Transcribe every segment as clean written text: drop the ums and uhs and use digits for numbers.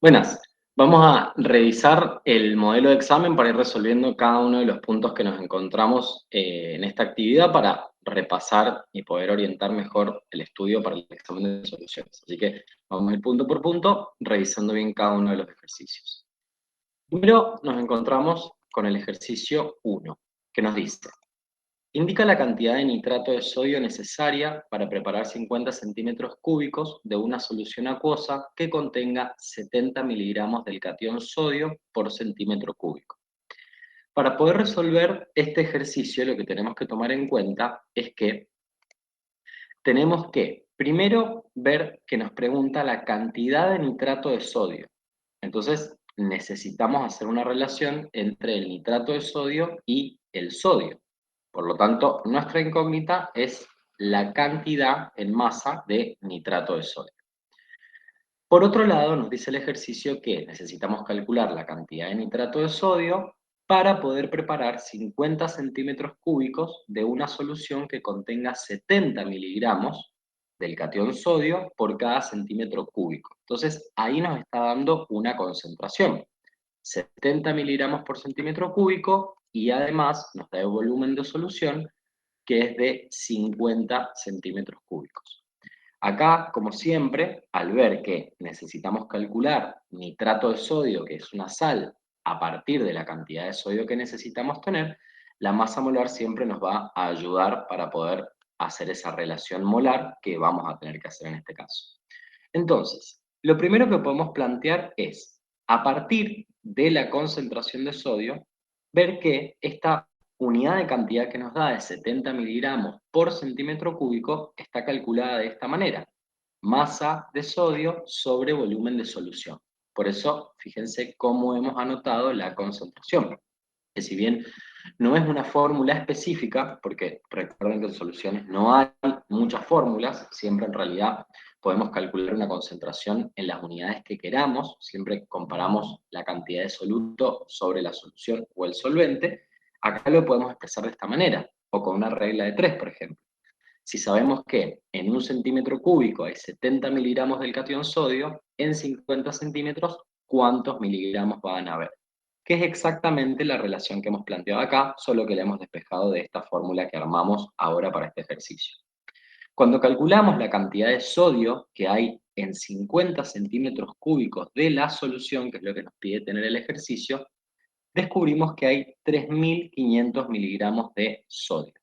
Buenas, vamos a revisar el modelo de examen para ir resolviendo cada uno de los puntos que nos encontramos en esta actividad para repasar y poder orientar mejor el estudio para el examen de soluciones. Así que vamos a ir punto por punto, revisando bien cada uno de los ejercicios. Primero nos encontramos con el ejercicio 1, que nos dice: indica la cantidad de nitrato de sodio necesaria para preparar 50 centímetros cúbicos de una solución acuosa que contenga 70 miligramos del catión sodio por centímetro cúbico. Para poder resolver este ejercicio, lo que tenemos que tomar en cuenta es que tenemos que primero ver que nos pregunta la cantidad de nitrato de sodio. Entonces, necesitamos hacer una relación entre el nitrato de sodio y el sodio. Por lo tanto, nuestra incógnita es la cantidad en masa de nitrato de sodio. Por otro lado, nos dice el ejercicio que necesitamos calcular la cantidad de nitrato de sodio para poder preparar 50 centímetros cúbicos de una solución que contenga 70 miligramos del catión sodio por cada centímetro cúbico. Entonces, ahí nos está dando una concentración: 70 miligramos por centímetro cúbico, y además nos da el volumen de solución, que es de 50 centímetros cúbicos. Acá, como siempre, al ver que necesitamos calcular nitrato de sodio, que es una sal, a partir de la cantidad de sodio que necesitamos tener, la masa molar siempre nos va a ayudar para poder hacer esa relación molar que vamos a tener que hacer en este caso. Entonces, lo primero que podemos plantear es, a partir de la concentración de sodio, ver que esta unidad de cantidad que nos da de 70 miligramos por centímetro cúbico está calculada de esta manera: masa de sodio sobre volumen de solución. Por eso, fíjense cómo hemos anotado la concentración, que si bien no es una fórmula específica, porque recuerden que en soluciones no hay muchas fórmulas, siempre en realidad podemos calcular una concentración en las unidades que queramos, siempre comparamos la cantidad de soluto sobre la solución o el solvente. Acá lo podemos expresar de esta manera, o con una regla de 3, por ejemplo. Si sabemos que en un centímetro cúbico hay 70 miligramos del catión sodio, en 50 centímetros, ¿cuántos miligramos van a haber? Que es exactamente la relación que hemos planteado acá, solo que la hemos despejado de esta fórmula que armamos ahora para este ejercicio. Cuando calculamos la cantidad de sodio que hay en 50 centímetros cúbicos de la solución, que es lo que nos pide tener el ejercicio, descubrimos que hay 3.500 miligramos de sodio.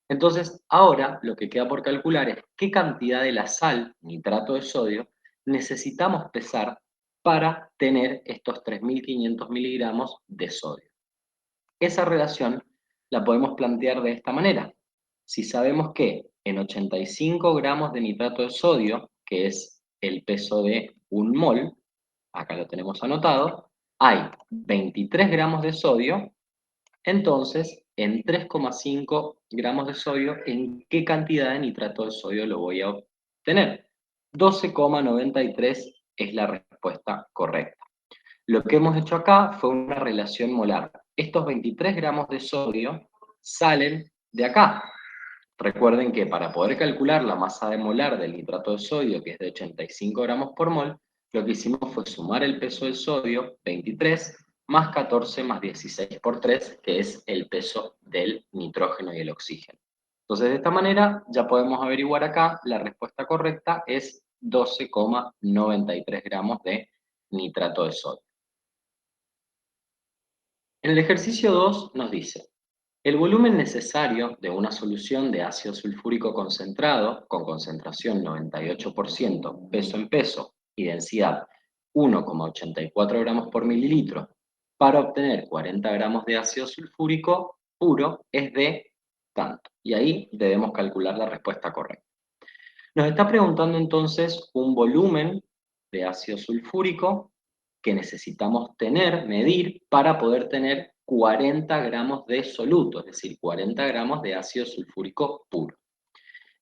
Entonces, ahora lo que queda por calcular es qué cantidad de la sal, nitrato de sodio, necesitamos pesar para tener estos 3.500 miligramos de sodio. Esa relación la podemos plantear de esta manera. Si sabemos que en 85 gramos de nitrato de sodio, que es el peso de un mol, acá lo tenemos anotado, hay 23 gramos de sodio. Entonces, en 3,5 gramos de sodio, ¿en qué cantidad de nitrato de sodio lo voy a obtener? 12,93 es la respuesta correcta. Lo que hemos hecho acá fue una relación molar. Estos 23 gramos de sodio salen de acá. Recuerden que para poder calcular la masa de molar del nitrato de sodio, que es de 85 gramos por mol, lo que hicimos fue sumar el peso del sodio, 23, más 14 más 16 por 3, que es el peso del nitrógeno y el oxígeno. Entonces, de esta manera ya podemos averiguar acá, la respuesta correcta es 12,93 gramos de nitrato de sodio. En el ejercicio 2 nos dice: el volumen necesario de una solución de ácido sulfúrico concentrado, con concentración 98%, peso en peso y densidad 1,84 gramos por mililitro, para obtener 40 gramos de ácido sulfúrico puro, es de tanto. Y ahí debemos calcular la respuesta correcta. Nos está preguntando entonces un volumen de ácido sulfúrico que necesitamos medir para poder tener 40 gramos de soluto, es decir, 40 gramos de ácido sulfúrico puro.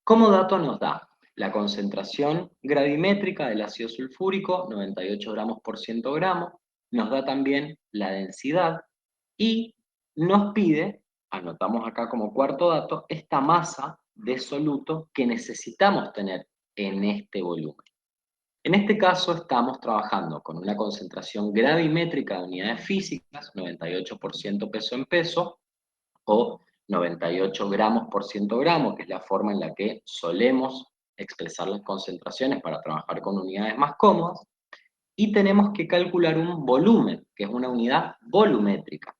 Como dato nos da la concentración gravimétrica del ácido sulfúrico, 98 gramos por 100 gramos, nos da también la densidad y nos pide, anotamos acá como cuarto dato, esta masa de soluto que necesitamos tener en este volumen. En este caso estamos trabajando con una concentración gravimétrica de unidades físicas, 98% peso en peso, o 98 gramos por 100 gramos, que es la forma en la que solemos expresar las concentraciones para trabajar con unidades más cómodas, y tenemos que calcular un volumen, que es una unidad volumétrica.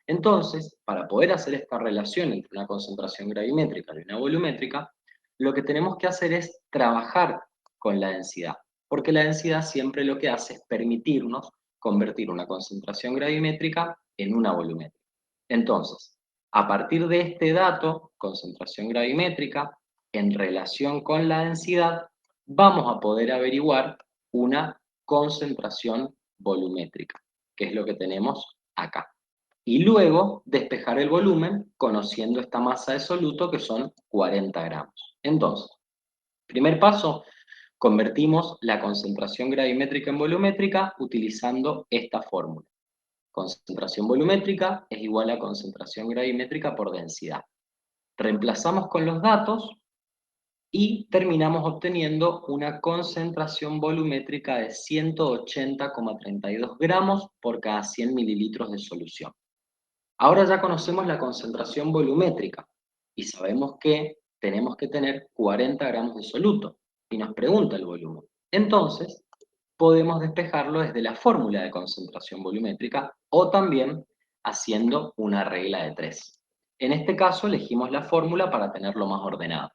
Entonces, para poder hacer esta relación entre una concentración gravimétrica y una volumétrica, lo que tenemos que hacer es trabajar con la densidad, porque la densidad siempre lo que hace es permitirnos convertir una concentración gravimétrica en una volumétrica. Entonces, a partir de este dato, concentración gravimétrica, en relación con la densidad, vamos a poder averiguar una concentración volumétrica, que es lo que tenemos acá. Y luego despejar el volumen conociendo esta masa de soluto que son 40 gramos. Entonces, primer paso, convertimos la concentración gravimétrica en volumétrica utilizando esta fórmula. Concentración volumétrica es igual a concentración gravimétrica por densidad. Reemplazamos con los datos y terminamos obteniendo una concentración volumétrica de 180,32 gramos por cada 100 mililitros de solución. Ahora ya conocemos la concentración volumétrica y sabemos que tenemos que tener 40 gramos de soluto y nos pregunta el volumen. Entonces, podemos despejarlo desde la fórmula de concentración volumétrica o también haciendo una regla de 3. En este caso elegimos la fórmula para tenerlo más ordenado.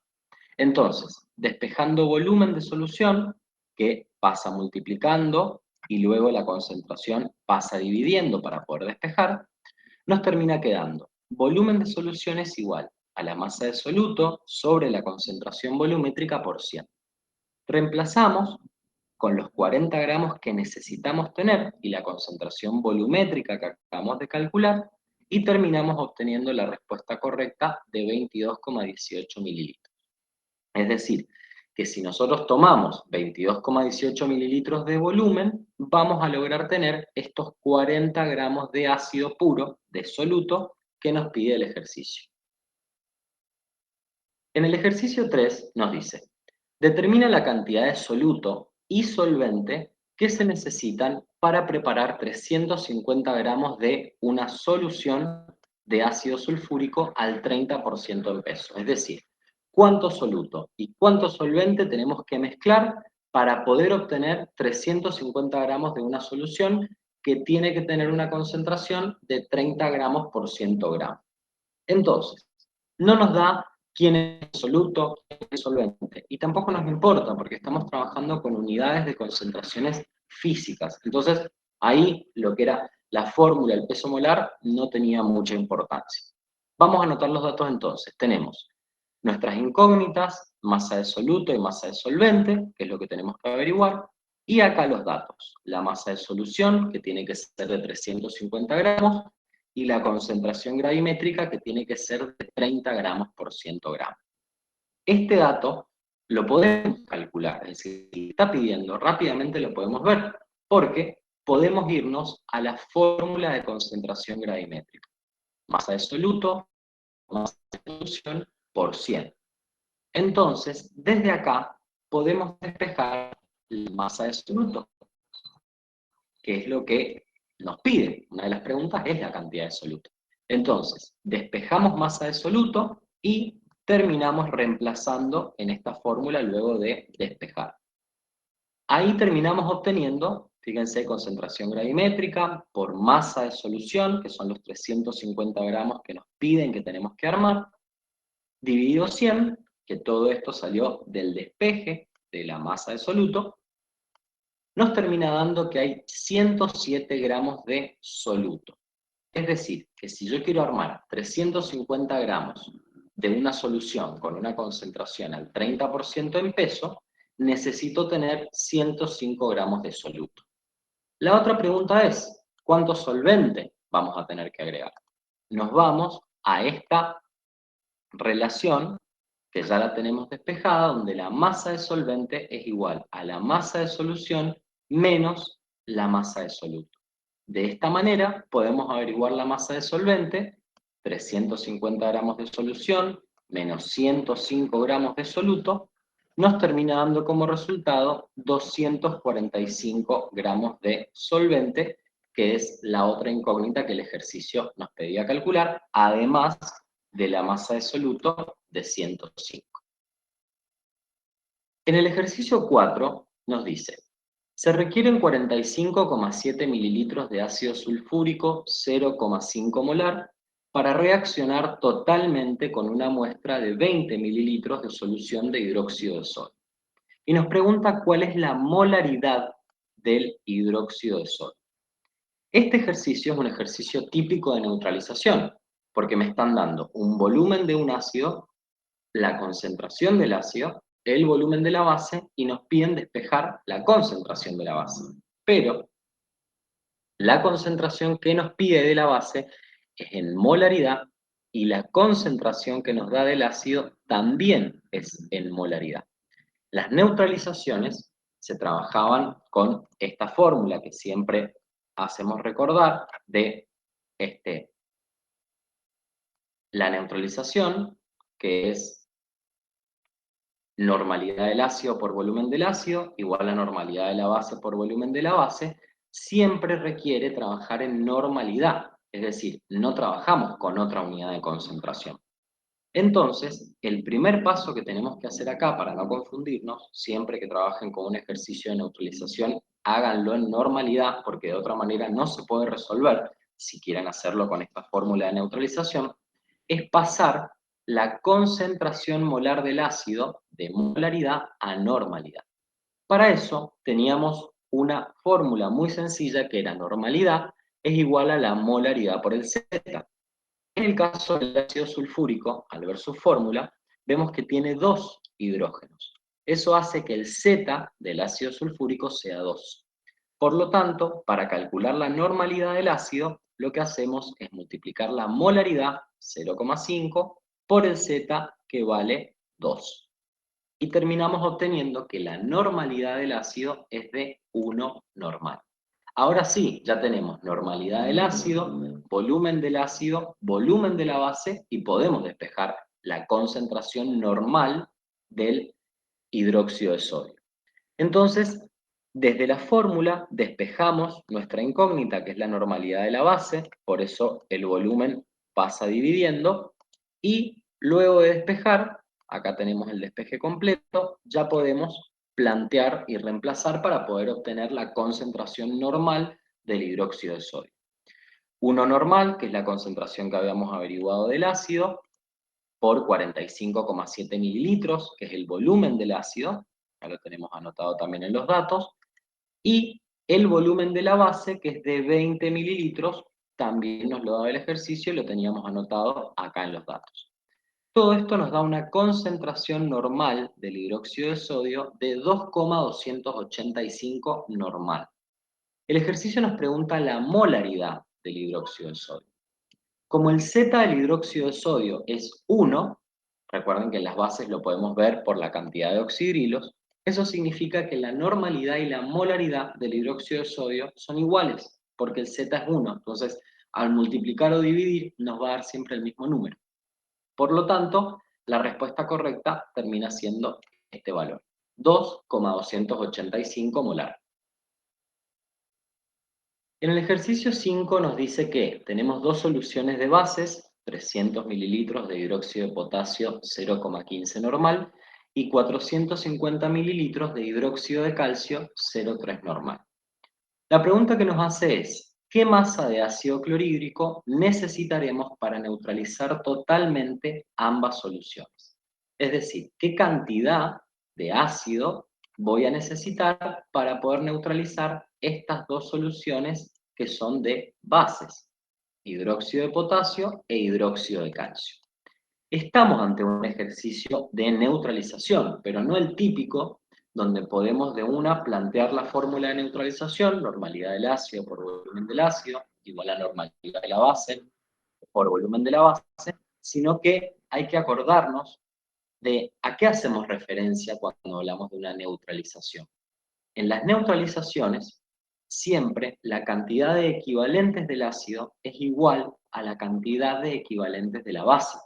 Entonces, despejando volumen de solución, que pasa multiplicando y luego la concentración pasa dividiendo para poder despejar, nos termina quedando volumen de solución es igual a la masa de soluto sobre la concentración volumétrica por 100. Reemplazamos con los 40 gramos que necesitamos tener y la concentración volumétrica que acabamos de calcular y terminamos obteniendo la respuesta correcta de 22,18 mililitros. Es decir, que si nosotros tomamos 22,18 mililitros de volumen, vamos a lograr tener estos 40 gramos de ácido puro, de soluto, que nos pide el ejercicio. En el ejercicio 3 nos dice, determina la cantidad de soluto y solvente que se necesitan para preparar 350 gramos de una solución de ácido sulfúrico al 30% en peso. Es decir, cuánto soluto y cuánto solvente tenemos que mezclar para poder obtener 350 gramos de una solución que tiene que tener una concentración de 30 gramos por 100 gramos. Entonces, no nos da quién es soluto, quién es solvente, y tampoco nos importa porque estamos trabajando con unidades de concentraciones físicas. Entonces, ahí lo que era la fórmula, el peso molar, no tenía mucha importancia. Vamos a anotar los datos entonces. Tenemos nuestras incógnitas, masa de soluto y masa de solvente, que es lo que tenemos que averiguar, y acá los datos. La masa de solución, que tiene que ser de 350 gramos, y la concentración gravimétrica, que tiene que ser de 30 gramos por 100 gramos. Este dato lo podemos calcular, es decir, si está pidiendo rápidamente lo podemos ver, porque podemos irnos a la fórmula de concentración gravimétrica. Masa de soluto, masa de solución por 100. Entonces, desde acá podemos despejar la masa de soluto, que es lo que nos pide. Una de las preguntas es la cantidad de soluto. Entonces, despejamos masa de soluto y terminamos reemplazando en esta fórmula luego de despejar. Ahí terminamos obteniendo, fíjense, concentración gravimétrica por masa de solución, que son los 350 gramos que nos piden que tenemos que armar, dividido 100, que todo esto salió del despeje de la masa de soluto, nos termina dando que hay 107 gramos de soluto. Es decir, que si yo quiero armar 350 gramos de una solución con una concentración al 30% en peso, necesito tener 105 gramos de soluto. La otra pregunta es, ¿cuánto solvente vamos a tener que agregar? Nos vamos a esta relación que ya la tenemos despejada, donde la masa de solvente es igual a la masa de solución menos la masa de soluto. De esta manera podemos averiguar la masa de solvente, 350 gramos de solución menos 105 gramos de soluto, nos termina dando como resultado 245 gramos de solvente, que es la otra incógnita que el ejercicio nos pedía calcular, además de la masa de soluto de 105. En el ejercicio 4 nos dice, se requieren 45,7 mililitros de ácido sulfúrico 0,5 molar para reaccionar totalmente con una muestra de 20 mililitros de solución de hidróxido de sodio. Y nos pregunta cuál es la molaridad del hidróxido de sodio. Este ejercicio es un ejercicio típico de neutralización, porque me están dando un volumen de un ácido, la concentración del ácido, el volumen de la base, y nos piden despejar la concentración de la base. Pero la concentración que nos pide de la base es en molaridad y la concentración que nos da del ácido también es en molaridad. Las neutralizaciones se trabajaban con esta fórmula que siempre hacemos recordar de la neutralización, que es normalidad del ácido por volumen del ácido, igual a normalidad de la base por volumen de la base, siempre requiere trabajar en normalidad, es decir, no trabajamos con otra unidad de concentración. Entonces, el primer paso que tenemos que hacer acá para no confundirnos, siempre que trabajen con un ejercicio de neutralización, háganlo en normalidad, porque de otra manera no se puede resolver, si quieren hacerlo con esta fórmula de neutralización, es pasar la concentración molar del ácido de molaridad a normalidad. Para eso teníamos una fórmula muy sencilla que era normalidad es igual a la molaridad por el Z. En el caso del ácido sulfúrico, al ver su fórmula, vemos que tiene dos hidrógenos. Eso hace que el Z del ácido sulfúrico sea 2. Por lo tanto, para calcular la normalidad del ácido, lo que hacemos es multiplicar la molaridad, 0,5, por el Z, que vale 2. Y terminamos obteniendo que la normalidad del ácido es de 1 normal. Ahora sí, ya tenemos normalidad del ácido, volumen del ácido, volumen de la base y podemos despejar la concentración normal del hidróxido de sodio. Entonces, desde la fórmula despejamos nuestra incógnita, que es la normalidad de la base, por eso el volumen pasa dividiendo, y luego de despejar, acá tenemos el despeje completo, ya podemos plantear y reemplazar para poder obtener la concentración normal del hidróxido de sodio. Uno normal, que es la concentración que habíamos averiguado del ácido, por 45,7 mililitros, que es el volumen del ácido, ya lo tenemos anotado también en los datos, y el volumen de la base, que es de 20 mililitros, también nos lo daba el ejercicio y lo teníamos anotado acá en los datos. Todo esto nos da una concentración normal del hidróxido de sodio de 2,285 normal. El ejercicio nos pregunta la molaridad del hidróxido de sodio. Como el Z del hidróxido de sodio es 1, recuerden que en las bases lo podemos ver por la cantidad de oxidrilos, eso significa que la normalidad y la molaridad del hidróxido de sodio son iguales, porque el Z es 1. Entonces, al multiplicar o dividir, nos va a dar siempre el mismo número. Por lo tanto, la respuesta correcta termina siendo este valor, 2,285 molar. En el ejercicio 5 nos dice que tenemos dos soluciones de bases, 300 mililitros de hidróxido de potasio 0,15 normal y 450 mililitros de hidróxido de calcio 0,3 normal. La pregunta que nos hace es, ¿qué masa de ácido clorhídrico necesitaremos para neutralizar totalmente ambas soluciones? Es decir, ¿qué cantidad de ácido voy a necesitar para poder neutralizar estas dos soluciones que son de bases, hidróxido de potasio e hidróxido de calcio? Estamos ante un ejercicio de neutralización, pero no el típico, donde podemos de una plantear la fórmula de neutralización, normalidad del ácido por volumen del ácido, igual a normalidad de la base por volumen de la base, sino que hay que acordarnos de a qué hacemos referencia cuando hablamos de una neutralización. En las neutralizaciones, siempre la cantidad de equivalentes del ácido es igual a la cantidad de equivalentes de la base.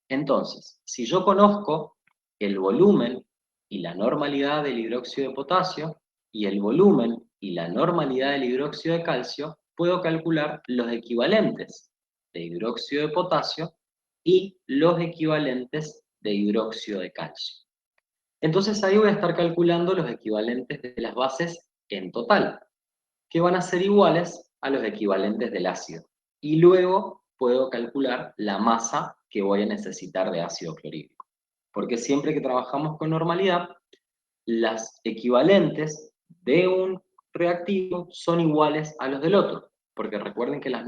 Entonces, si yo conozco el volumen y la normalidad del hidróxido de potasio, y el volumen y la normalidad del hidróxido de calcio, puedo calcular los equivalentes de hidróxido de potasio y los equivalentes de hidróxido de calcio. Entonces ahí voy a estar calculando los equivalentes de las bases en total, que van a ser iguales a los equivalentes del ácido. Y luego puedo calcular la masa que voy a necesitar de ácido clorhídrico. Porque siempre que trabajamos con normalidad, las equivalentes de un reactivo son iguales a los del otro. Porque recuerden que las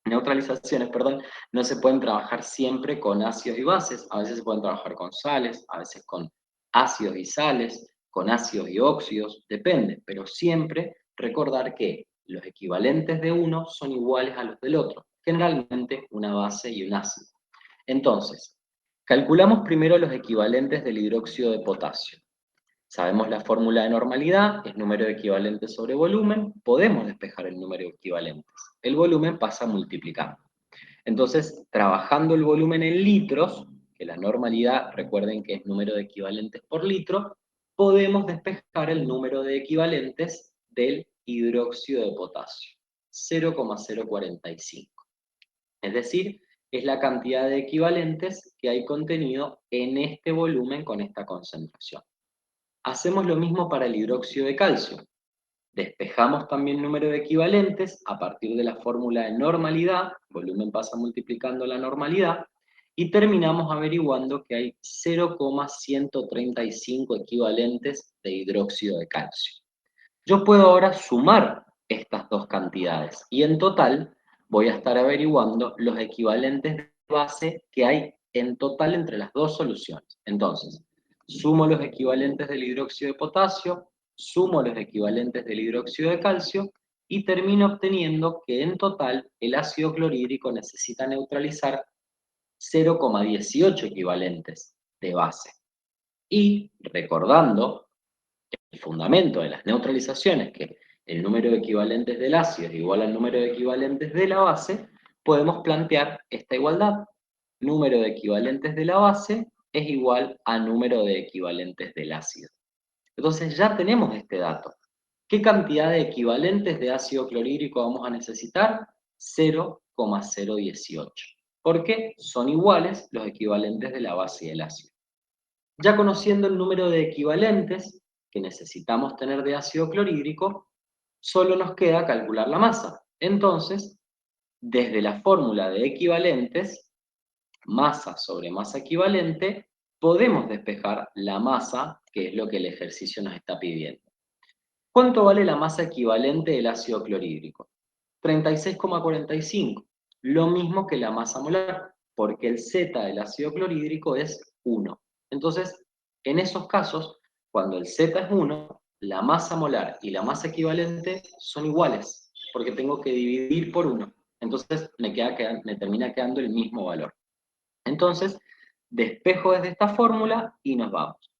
neutralizaciones, perdón, no se pueden trabajar siempre con ácidos y bases. A veces se pueden trabajar con sales, a veces con ácidos y sales, con ácidos y óxidos, depende. Pero siempre recordar que los equivalentes de uno son iguales a los del otro. Generalmente una base y un ácido. Entonces, calculamos primero los equivalentes del hidróxido de potasio. Sabemos la fórmula de normalidad, es número de equivalentes sobre volumen, podemos despejar el número de equivalentes. El volumen pasa multiplicando. Entonces, trabajando el volumen en litros, que la normalidad, recuerden que es número de equivalentes por litro, podemos despejar el número de equivalentes del hidróxido de potasio, 0,045. Es decir, es la cantidad de equivalentes que hay contenido en este volumen con esta concentración. Hacemos lo mismo para el hidróxido de calcio. Despejamos también número de equivalentes a partir de la fórmula de normalidad, volumen pasa multiplicando la normalidad, y terminamos averiguando que hay 0,135 equivalentes de hidróxido de calcio. Yo puedo ahora sumar estas dos cantidades y en total voy a estar averiguando los equivalentes de base que hay en total entre las dos soluciones. Entonces, sumo los equivalentes del hidróxido de potasio, sumo los equivalentes del hidróxido de calcio y termino obteniendo que en total el ácido clorhídrico necesita neutralizar 0,18 equivalentes de base. Y recordando el fundamento de las neutralizaciones, que el número de equivalentes del ácido es igual al número de equivalentes de la base, podemos plantear esta igualdad. Número de equivalentes de la base es igual a número de equivalentes del ácido. Entonces ya tenemos este dato. ¿Qué cantidad de equivalentes de ácido clorhídrico vamos a necesitar? 0,018. ¿Por qué? Son iguales los equivalentes de la base y del ácido. Ya conociendo el número de equivalentes que necesitamos tener de ácido clorhídrico, solo nos queda calcular la masa. Entonces, desde la fórmula de equivalentes, masa sobre masa equivalente, podemos despejar la masa, que es lo que el ejercicio nos está pidiendo. ¿Cuánto vale la masa equivalente del ácido clorhídrico? 36,45. Lo mismo que la masa molar, porque el Z del ácido clorhídrico es 1. Entonces, en esos casos, cuando el Z es 1, la masa molar y la masa equivalente son iguales, porque tengo que dividir por 1. Entonces, me termina quedando el mismo valor. Entonces, despejo desde esta fórmula y nos vamos.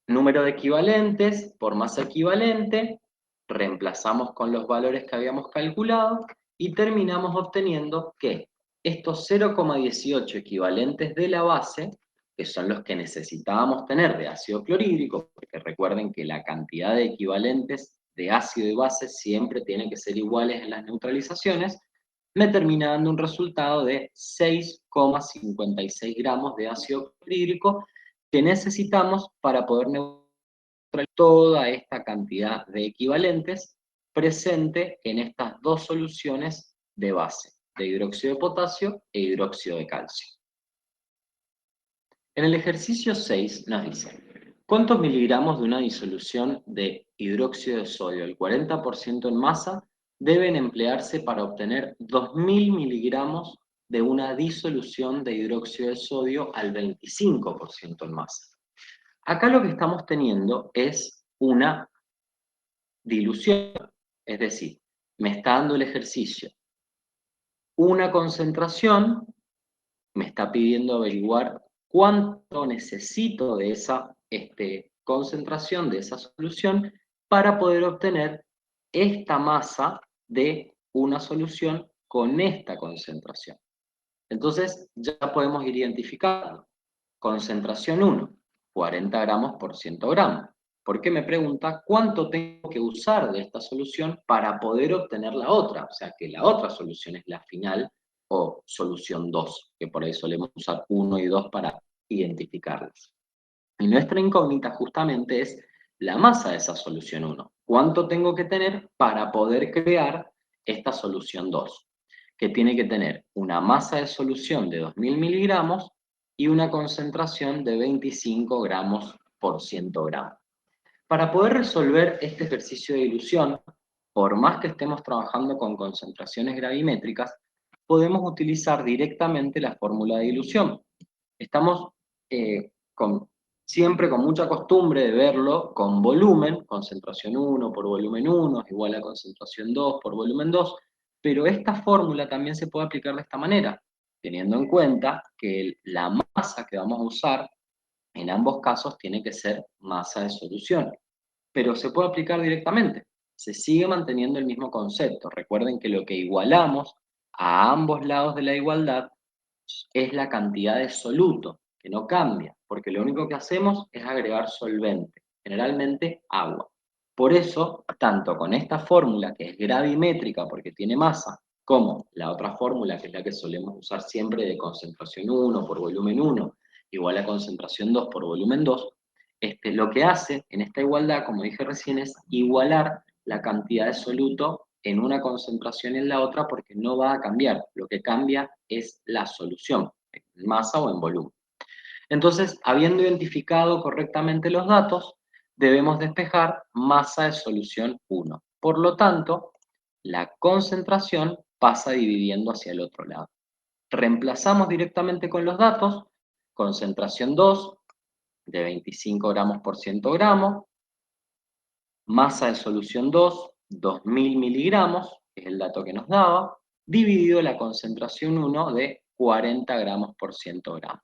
Número de equivalentes por masa equivalente, reemplazamos con los valores que habíamos calculado y terminamos obteniendo que estos 0,18 equivalentes de la base, que son los que necesitábamos tener de ácido clorhídrico, porque recuerden que la cantidad de equivalentes de ácido y base siempre tiene que ser iguales en las neutralizaciones, me termina dando un resultado de 6,56 gramos de ácido clorhídrico que necesitamos para poder neutralizar toda esta cantidad de equivalentes presente en estas dos soluciones de base, de hidróxido de potasio e hidróxido de calcio. En el ejercicio 6 nos dice, ¿cuántos miligramos de una disolución de hidróxido de sodio, el 40% en masa, deben emplearse para obtener 2000 miligramos de una disolución de hidróxido de sodio al 25% en masa? Acá lo que estamos teniendo es una dilución, es decir, me está dando el ejercicio una concentración, me está pidiendo averiguar cuánto necesito de esa concentración, de esa solución, para poder obtener esta masa de una solución con esta concentración. Entonces ya podemos ir identificando. Concentración 1, 40 gramos por 100 gramos. Porque me pregunta cuánto tengo que usar de esta solución para poder obtener la otra. O sea, que la otra solución es la final o solución 2, que por ahí solemos usar 1 y 2 para identificarlas. Y nuestra incógnita justamente es la masa de esa solución 1. ¿Cuánto tengo que tener para poder crear esta solución 2? Que tiene que tener una masa de solución de 2000 miligramos y una concentración de 25 gramos por 100 gramos. Para poder resolver este ejercicio de dilución, por más que estemos trabajando con concentraciones gravimétricas, podemos utilizar directamente la fórmula de dilución. Estamos siempre con mucha costumbre de verlo con volumen, concentración 1 por volumen 1 es igual a concentración 2 por volumen 2, pero esta fórmula también se puede aplicar de esta manera, teniendo en cuenta que la masa que vamos a usar en ambos casos tiene que ser masa de solución, pero se puede aplicar directamente. Se sigue manteniendo el mismo concepto. Recuerden que lo que igualamos a ambos lados de la igualdad es la cantidad de soluto, que no cambia, porque lo único que hacemos es agregar solvente, generalmente agua. Por eso, tanto con esta fórmula, que es gravimétrica porque tiene masa, como la otra fórmula, que es la que solemos usar siempre de concentración 1 por volumen 1, igual a concentración 2 por volumen 2, lo que hace en esta igualdad, como dije recién, es igualar la cantidad de soluto en una concentración y en la otra porque no va a cambiar. Lo que cambia es la solución, en masa o en volumen. Entonces, habiendo identificado correctamente los datos, debemos despejar masa de solución 1. Por lo tanto, la concentración pasa dividiendo hacia el otro lado. Reemplazamos directamente con los datos, concentración 2 de 25 gramos por 100 gramos, masa de solución 2, 2000 miligramos, que es el dato que nos daba, dividido la concentración 1 de 40 gramos por 100 gramos.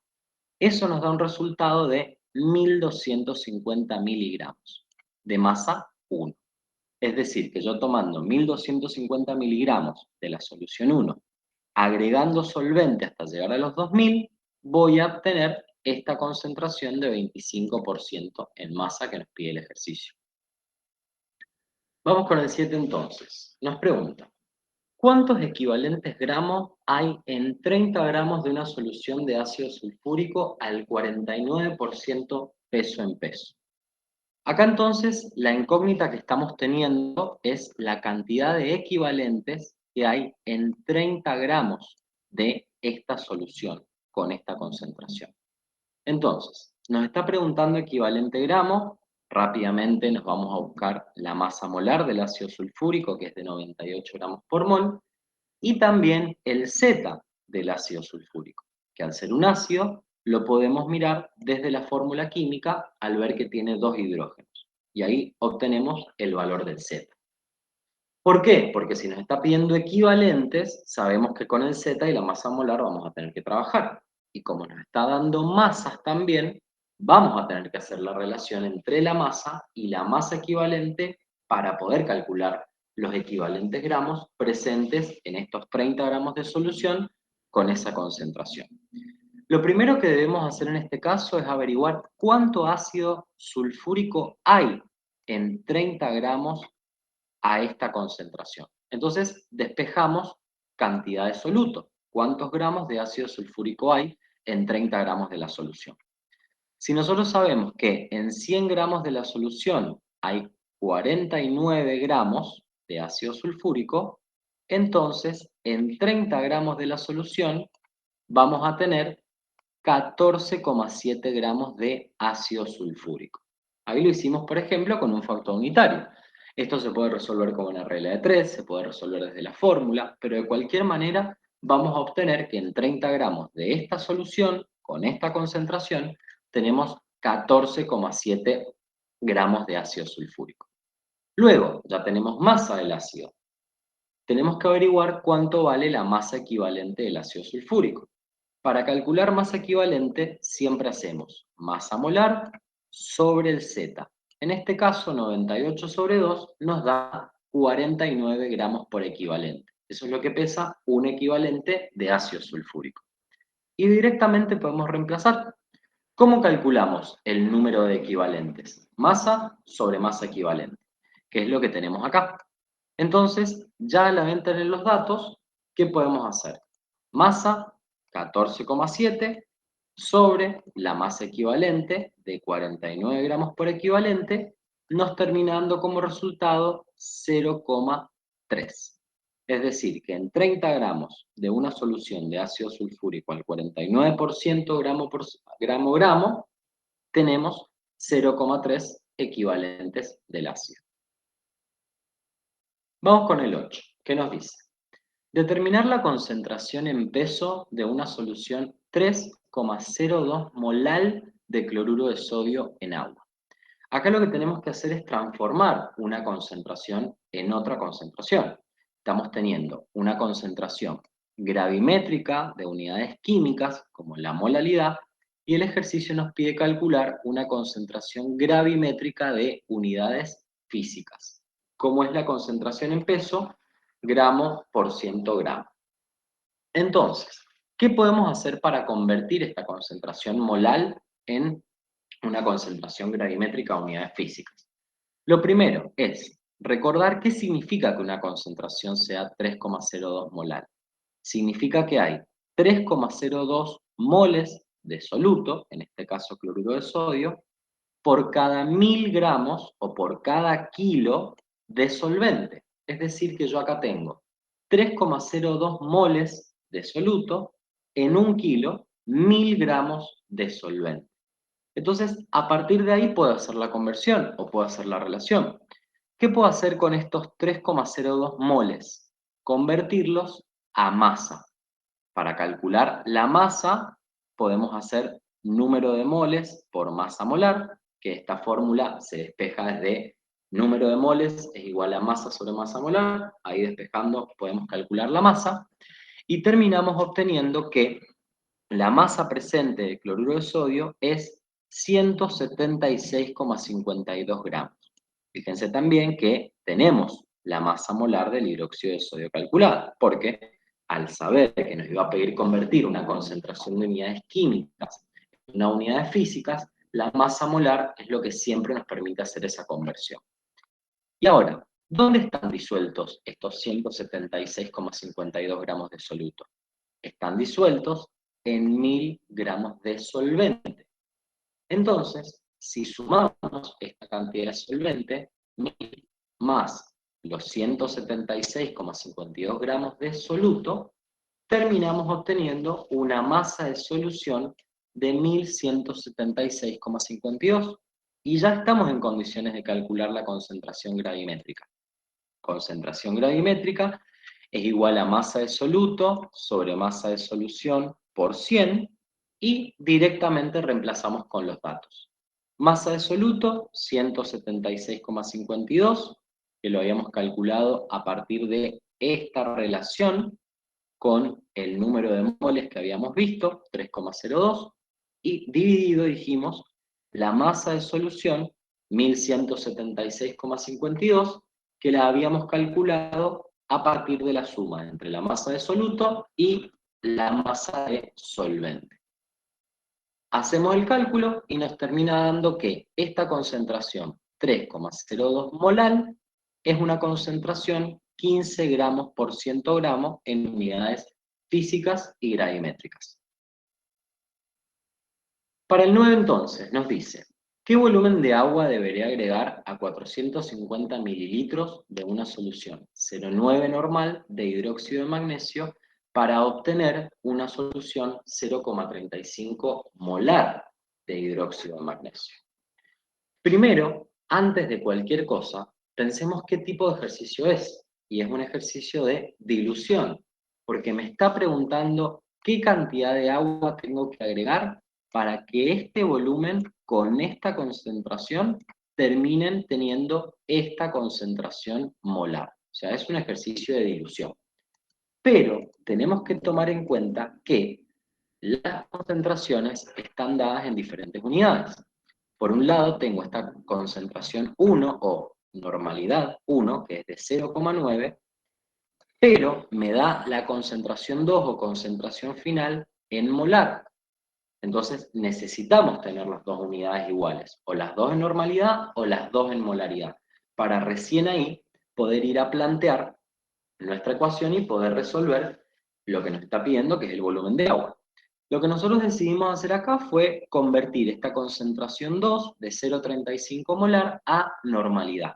Eso nos da un resultado de 1250 miligramos de masa 1. Es decir, que yo tomando 1250 miligramos de la solución 1, agregando solvente hasta llegar a los 2000, voy a obtener esta concentración de 25% en masa que nos pide el ejercicio. Vamos con el 7 entonces. Nos pregunta, ¿cuántos equivalentes gramos hay en 30 gramos de una solución de ácido sulfúrico al 49% peso en peso? Acá entonces la incógnita que estamos teniendo es la cantidad de equivalentes que hay en 30 gramos de esta solución con esta concentración. Entonces, nos está preguntando equivalente gramo. Rápidamente nos vamos a buscar la masa molar del ácido sulfúrico, que es de 98 gramos por mol, y también el Z del ácido sulfúrico, que al ser un ácido, lo podemos mirar desde la fórmula química al ver que tiene 2 hidrógenos. Y ahí obtenemos el valor del Z. ¿Por qué? Porque si nos está pidiendo equivalentes, sabemos que con el Z y la masa molar vamos a tener que trabajar. Y como nos está dando masas también, vamos a tener que hacer la relación entre la masa y la masa equivalente para poder calcular los equivalentes gramos presentes en estos 30 gramos de solución con esa concentración. Lo primero que debemos hacer en este caso es averiguar cuánto ácido sulfúrico hay en 30 gramos a esta concentración. Entonces, despejamos cantidad de soluto. ¿Cuántos gramos de ácido sulfúrico hay en 30 gramos de la solución? Si nosotros sabemos que en 100 gramos de la solución hay 49 gramos de ácido sulfúrico, entonces en 30 gramos de la solución vamos a tener 14,7 gramos de ácido sulfúrico. Ahí lo hicimos, por ejemplo, con un factor unitario. Esto se puede resolver con una regla de 3, se puede resolver desde la fórmula, pero de cualquier manera vamos a obtener que en 30 gramos de esta solución, con esta concentración, tenemos 14,7 gramos de ácido sulfúrico. Luego, ya tenemos masa del ácido. Tenemos que averiguar cuánto vale la masa equivalente del ácido sulfúrico. Para calcular masa equivalente, siempre hacemos masa molar sobre el Z. En este caso, 98 sobre 2 nos da 49 gramos por equivalente. Eso es lo que pesa un equivalente de ácido sulfúrico. Y directamente podemos reemplazar. ¿Cómo calculamos el número de equivalentes? Masa sobre masa equivalente, que es lo que tenemos acá. Entonces, ya al tener los datos, ¿qué podemos hacer? Masa 14,7 sobre la masa equivalente de 49 gramos por equivalente, nos termina dando como resultado 0,3. Es decir, que en 30 gramos de una solución de ácido sulfúrico al 49% gramo, tenemos 0,3 equivalentes del ácido. Vamos con el 8. ¿Qué nos dice? Determinar la concentración en peso de una solución 3,02 molal de cloruro de sodio en agua. Acá lo que tenemos que hacer es transformar una concentración en otra concentración. Estamos teniendo una concentración gravimétrica de unidades químicas, como la molalidad, y el ejercicio nos pide calcular una concentración gravimétrica de unidades físicas. ¿Cómo es la concentración en peso? Gramos por ciento gramo. Entonces, ¿qué podemos hacer para convertir esta concentración molal en una concentración gravimétrica a unidades físicas? Lo primero es recordar qué significa que una concentración sea 3,02 molar. Significa que hay 3,02 moles de soluto, en este caso cloruro de sodio, por cada 1000 gramos o por cada kilo de solvente. Es decir, que yo acá tengo 3,02 moles de soluto en 1 kilo, 1000 gramos de solvente. Entonces, a partir de ahí puedo hacer la conversión o puedo hacer la relación. ¿Qué puedo hacer con estos 3,02 moles? Convertirlos a masa. Para calcular la masa, podemos hacer número de moles por masa molar, que esta fórmula se despeja desde número de moles es igual a masa sobre masa molar. Ahí despejando podemos calcular la masa. Y terminamos obteniendo que la masa presente de cloruro de sodio es 176,52 gramos. Fíjense también que tenemos la masa molar del hidróxido de sodio calculada, porque al saber que nos iba a pedir convertir una concentración de unidades químicas en una unidades físicas, la masa molar es lo que siempre nos permite hacer esa conversión. Y ahora, ¿dónde están disueltos estos 176,52 gramos de soluto? Están disueltos en 1000 gramos de solvente. Entonces, si sumamos esta cantidad de solvente, 1000 más los 176,52 gramos de soluto, terminamos obteniendo una masa de solución de 1176,52. Y ya estamos en condiciones de calcular la concentración gravimétrica. Concentración gravimétrica es igual a masa de soluto sobre masa de solución por 100 y directamente reemplazamos con los datos. Masa de soluto, 176,52, que lo habíamos calculado a partir de esta relación con el número de moles que habíamos visto, 3,02, y dividido, dijimos, la masa de solución, 1176,52, que la habíamos calculado a partir de la suma entre la masa de soluto y la masa de solvente. Hacemos el cálculo y nos termina dando que esta concentración 3,02 molar es una concentración 15 gramos por 100 gramos en unidades físicas y gravimétricas. Para el 9 entonces nos dice, ¿qué volumen de agua debería agregar a 450 mililitros de una solución 0,9 normal de hidróxido de magnesio para obtener una solución 0,35 molar de hidróxido de magnesio? Primero, antes de cualquier cosa, pensemos qué tipo de ejercicio es. Y es un ejercicio de dilución, porque me está preguntando qué cantidad de agua tengo que agregar para que este volumen con esta concentración terminen teniendo esta concentración molar. O sea, es un ejercicio de dilución. Pero tenemos que tomar en cuenta que las concentraciones están dadas en diferentes unidades. Por un lado tengo esta concentración 1 o normalidad 1, que es de 0,9, pero me da la concentración 2 o concentración final en molar. Entonces necesitamos tener las dos unidades iguales, o las dos en normalidad o las dos en molaridad, para recién ahí poder ir a plantear nuestra ecuación y poder resolver lo que nos está pidiendo, que es el volumen de agua. Lo que nosotros decidimos hacer acá fue convertir esta concentración 2 de 0,35 molar a normalidad.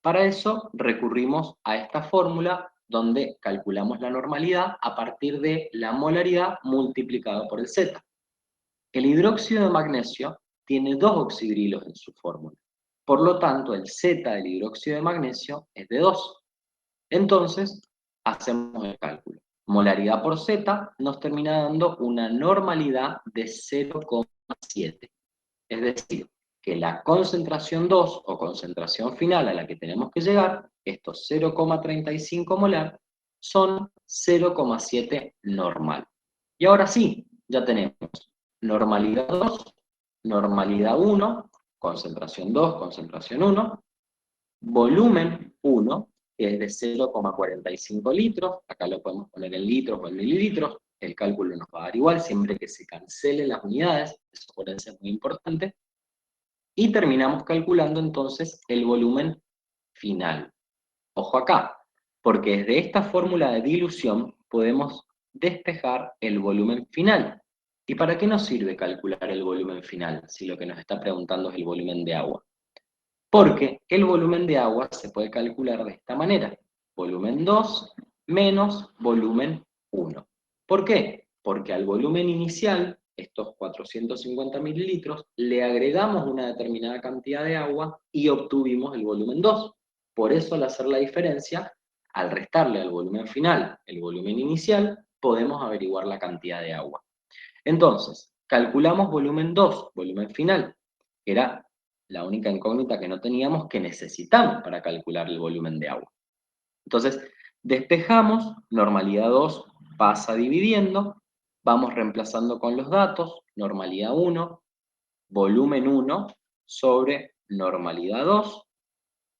Para eso recurrimos a esta fórmula donde calculamos la normalidad a partir de la molaridad multiplicado por el Z. El hidróxido de magnesio tiene dos oxidrilos en su fórmula. Por lo tanto, el Z del hidróxido de magnesio es de 2. Entonces, hacemos el cálculo. Molaridad por Z nos termina dando una normalidad de 0,7. Es decir, que la concentración 2 o concentración final a la que tenemos que llegar, estos 0,35 molar, son 0,7 normal. Y ahora sí, ya tenemos normalidad 2, normalidad 1, concentración 2, concentración 1, volumen 1, que es de 0,45 litros, acá lo podemos poner en litros o en mililitros, el cálculo nos va a dar igual, siempre que se cancelen las unidades, eso por eso es muy importante, y terminamos calculando entonces el volumen final. Ojo acá, porque desde esta fórmula de dilución podemos despejar el volumen final. ¿Y para qué nos sirve calcular el volumen final si lo que nos está preguntando es el volumen de agua? Porque el volumen de agua se puede calcular de esta manera. Volumen 2 menos volumen 1. ¿Por qué? Porque al volumen inicial, estos 450 mililitros, le agregamos una determinada cantidad de agua y obtuvimos el volumen 2. Por eso, al hacer la diferencia, al restarle al volumen final el volumen inicial, podemos averiguar la cantidad de agua. Entonces, calculamos volumen 2, volumen final, que era la única incógnita que no teníamos que necesitamos para calcular el volumen de agua. Entonces, despejamos, normalidad 2 pasa dividiendo, vamos reemplazando con los datos, normalidad 1, volumen 1 sobre normalidad 2,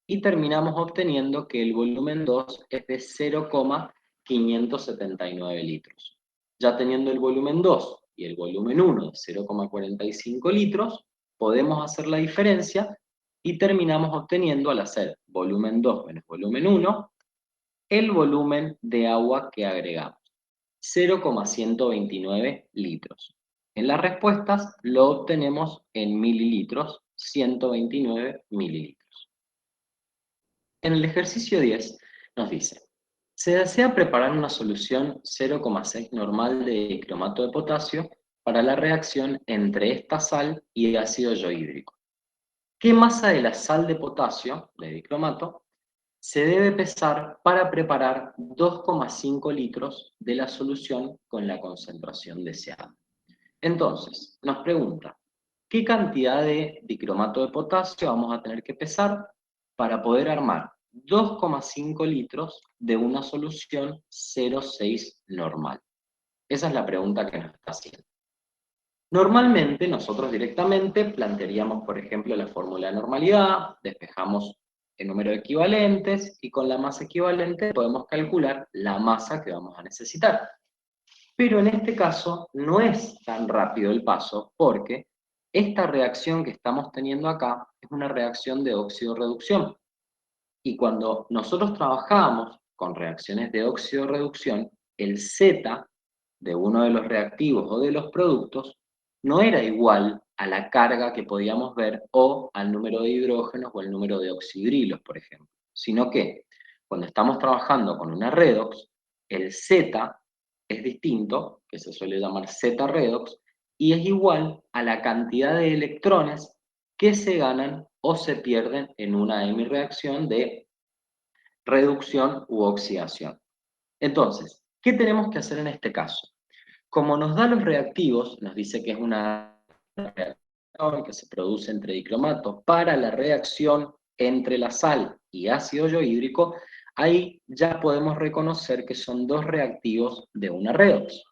y terminamos obteniendo que el volumen 2 es de 0,579 litros. Ya teniendo el volumen 2 y el volumen 1 de 0,45 litros, podemos hacer la diferencia y terminamos obteniendo, al hacer volumen 2 menos volumen 1, el volumen de agua que agregamos, 0,129 litros. En las respuestas lo obtenemos en mililitros, 129 mililitros. En el ejercicio 10 nos dice, se desea preparar una solución 0,6 normal de dicromato de potasio para la reacción entre esta sal y ácido yohídrico. ¿Qué masa de la sal de potasio, de dicromato, se debe pesar para preparar 2,5 litros de la solución con la concentración deseada? Entonces, nos pregunta, ¿qué cantidad de dicromato de potasio vamos a tener que pesar para poder armar 2,5 litros de una solución 0,6 normal? Esa es la pregunta que nos está haciendo. Normalmente nosotros directamente plantearíamos, por ejemplo, la fórmula de normalidad, despejamos el número de equivalentes y con la masa equivalente podemos calcular la masa que vamos a necesitar. Pero en este caso no es tan rápido el paso porque esta reacción que estamos teniendo acá es una reacción de óxido-reducción. Y cuando nosotros trabajamos con reacciones de óxido-reducción, el Z de uno de los reactivos o de los productos no era igual a la carga que podíamos ver o al número de hidrógenos o el número de oxidrilos, por ejemplo. Sino que cuando estamos trabajando con una redox, el Z es distinto, que se suele llamar Z-redox, y es igual a la cantidad de electrones que se ganan o se pierden en una hemireacción de reducción u oxidación. Entonces, ¿qué tenemos que hacer en este caso? Como nos da los reactivos, nos dice que es una reacción que se produce entre dicromato para la reacción entre la sal y ácido yohídrico, ahí ya podemos reconocer que son dos reactivos de una redox.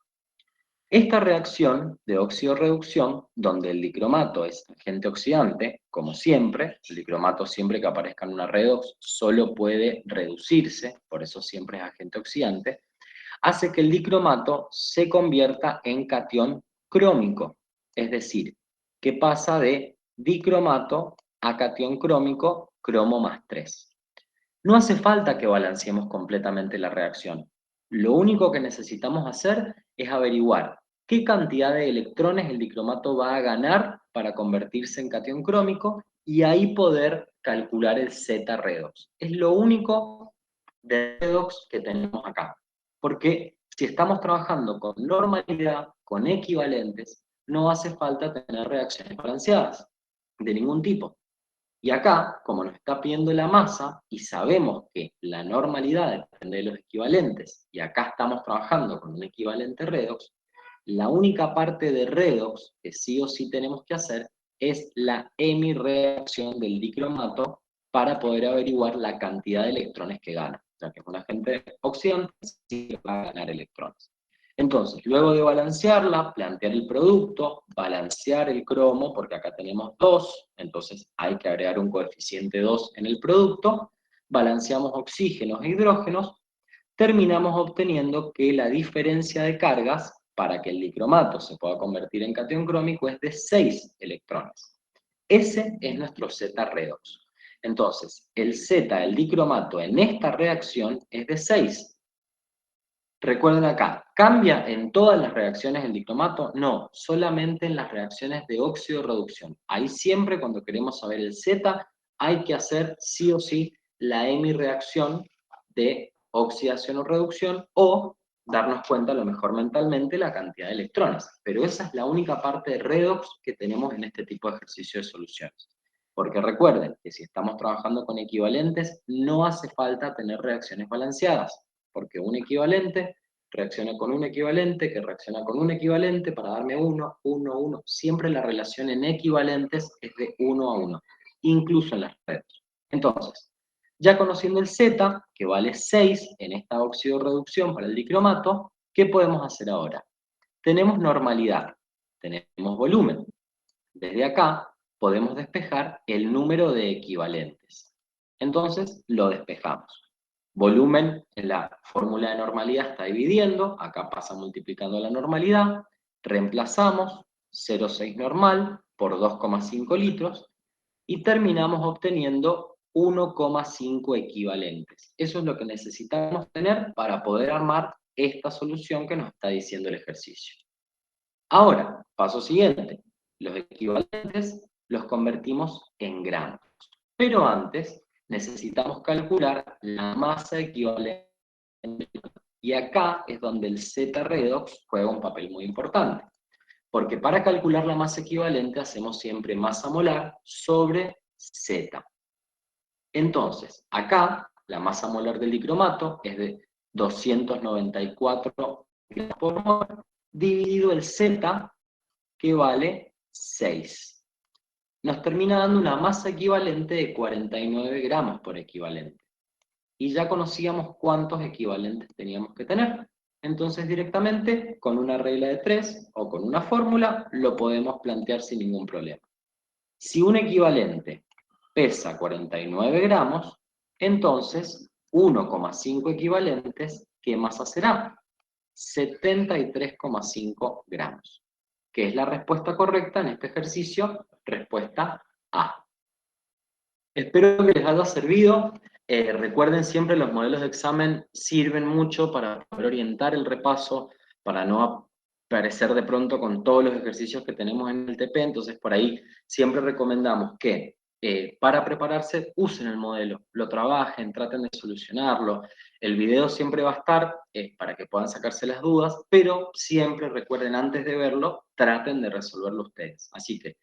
Esta reacción de óxido-reducción, donde el dicromato es agente oxidante, como siempre, el dicromato siempre que aparezca en una redox solo puede reducirse, por eso siempre es agente oxidante, hace que el dicromato se convierta en catión crómico. es decir, que pasa de dicromato a catión crómico, cromo más 3. No hace falta que balanceemos completamente la reacción. Lo único que necesitamos hacer es averiguar qué cantidad de electrones el dicromato va a ganar para convertirse en catión crómico y ahí poder calcular el Z redox. Es lo único de redox que tenemos acá. Porque si estamos trabajando con normalidad, con equivalentes, no hace falta tener reacciones balanceadas de ningún tipo. Y acá, como nos está pidiendo la masa, y sabemos que la normalidad depende de los equivalentes, y acá estamos trabajando con un equivalente redox, la única parte de redox que sí o sí tenemos que hacer es la hemireacción del dicromato para poder averiguar la cantidad de electrones que gana. O sea, que es un agente oxidante, sí va a ganar electrones. Entonces, luego de balancearla, plantear el producto, balancear el cromo, porque acá tenemos 2, entonces hay que agregar un coeficiente 2 en el producto, balanceamos oxígenos e hidrógenos, terminamos obteniendo que la diferencia de cargas para que el dicromato se pueda convertir en catión crómico es de 6 electrones. Ese es nuestro Z redox. Entonces, el Z del dicromato en esta reacción es de 6. Recuerden acá, ¿cambia en todas las reacciones el dicromato? No, solamente en las reacciones de óxido-reducción. Ahí siempre cuando queremos saber el Z, hay que hacer sí o sí la hemireacción de oxidación o reducción o darnos cuenta a lo mejor mentalmente la cantidad de electrones. Pero esa es la única parte de redox que tenemos en este tipo de ejercicio de soluciones. Porque recuerden que si estamos trabajando con equivalentes, no hace falta tener reacciones balanceadas porque un equivalente reacciona con un equivalente, que reacciona con un equivalente para darme 1, 1, 1. Siempre la relación en equivalentes es de 1 a 1, incluso en las redes. Entonces, ya conociendo el Z, que vale 6 en esta oxidorreducción para el dicromato, ¿qué podemos hacer ahora? Tenemos normalidad, tenemos volumen. Desde acá podemos despejar el número de equivalentes. Entonces, lo despejamos. Volumen en la fórmula de normalidad está dividiendo, acá pasa multiplicando la normalidad, reemplazamos 0,6 normal por 2,5 litros y terminamos obteniendo 1,5 equivalentes. Eso es lo que necesitamos tener para poder armar esta solución que nos está diciendo el ejercicio. Ahora, paso siguiente, los equivalentes los convertimos en gramos. Pero antes necesitamos calcular la masa equivalente. Y acá es donde el Z redox juega un papel muy importante. Porque para calcular la masa equivalente hacemos siempre masa molar sobre Z. Entonces, acá la masa molar del dicromato es de 294 gramos por mol, dividido el Z, que vale 6. Nos termina dando una masa equivalente de 49 gramos por equivalente. Y ya conocíamos cuántos equivalentes teníamos que tener. Entonces directamente, con una regla de 3 o con una fórmula, lo podemos plantear sin ningún problema. Si un equivalente pesa 49 gramos, entonces 1,5 equivalentes, ¿qué masa será? 73,5 gramos, que es la respuesta correcta en este ejercicio, respuesta A. Espero que les haya servido. Recuerden siempre, los modelos de examen sirven mucho para poder orientar el repaso, para no aparecer de pronto con todos los ejercicios que tenemos en el TP, entonces por ahí siempre recomendamos que para prepararse usen el modelo, lo trabajen, traten de solucionarlo. El video siempre va a estar para que puedan sacarse las dudas, pero siempre recuerden antes de verlo, traten de resolverlo ustedes. Así que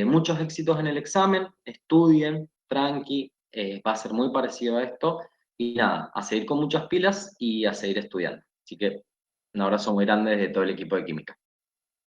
muchos éxitos en el examen, estudien, tranqui, va a ser muy parecido a esto, y nada, a seguir con muchas pilas y a seguir estudiando. Así que un abrazo muy grande de todo el equipo de química.